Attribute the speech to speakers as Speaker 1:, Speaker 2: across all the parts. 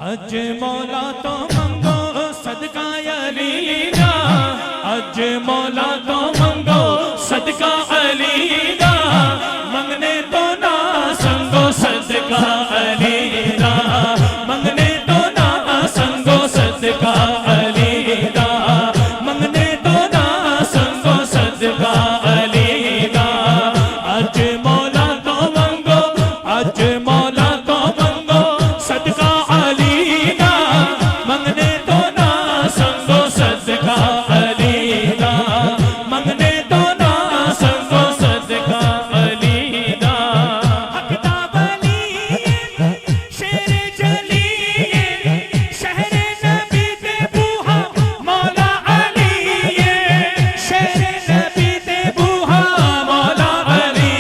Speaker 1: अज मौला तो मंगो सदका अली दा, अज मौला तो मंगो सदका अली दा, मंगने तो ना संगो सदका अली दा, मंगने तो ना संगो सदका अली दा, मंगने तो ना संगो सदका अली दा। अज मौला तो मंगो, अज मौला तो मंगो सदका अली दा, मंगने तो ना संगो सदका अली दा, मंगने तो ना संगो सदका अली दा। हक दा वली शेर जली शहर नबी दे बूहा मौला अली, शेर नबी दे बूहा मौला अली।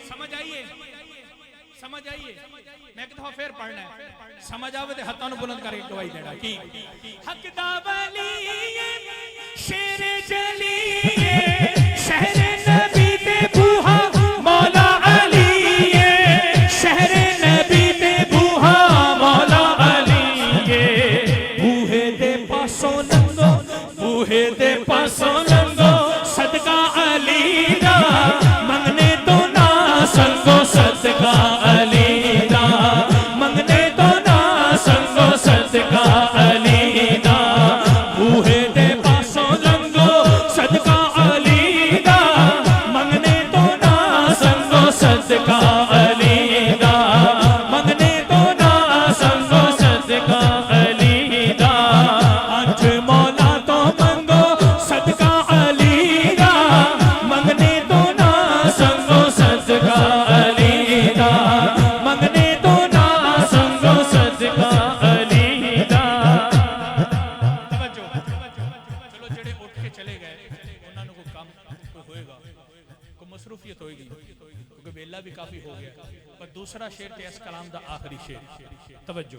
Speaker 1: समझ आइए, समझ आइए, मैं एक दफा फिर पढ़ना है, समझ आवे ते हत्थां नूं बुलंद करके गवाही देना की हक दा वली शेर जली शहर नबी दे बूहा मौला अली, शहर नबी दे बूहा मौला अली। बूहे दे पासों लंघो, बूहे दे पासों लंघो सदका अली दा, मंगने तो ना संगो सदका अली दा, मंगने तो ना संगो सदका अली दा। बूहे दे पासों लंघो सदका अली दा, मंगने तो ना संगो सदका अली दा, मंगने तो ना संगो सदका अली दा। अज मौला तो मंगो सदका अली दा, मंगने तो ना संगो सदका अली दा, मंगने तो ना संगो सदका अली दा। तवज्जो, चलो जेड़े उठ के चले गए उन्हां नूं कोई काम कोई होएगा, कोई मसरूफियत होएगी, क्योंकि वेला भी काफी हो गया। पर दूसरा शेर ते इस कलाम दा आखिरी शेर, तवज्जो।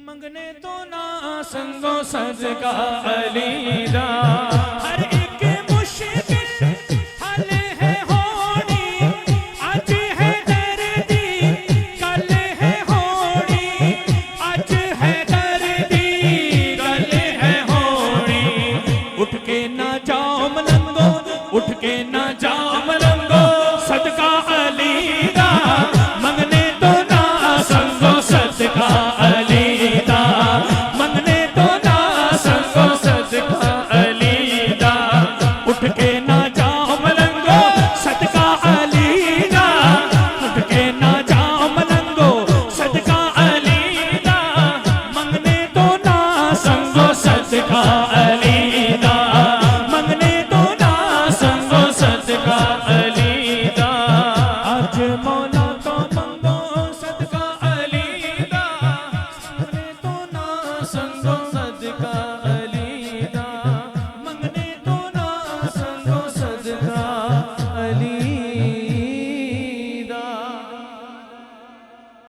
Speaker 1: मंगने तो ना संगो सदका अली दा, हर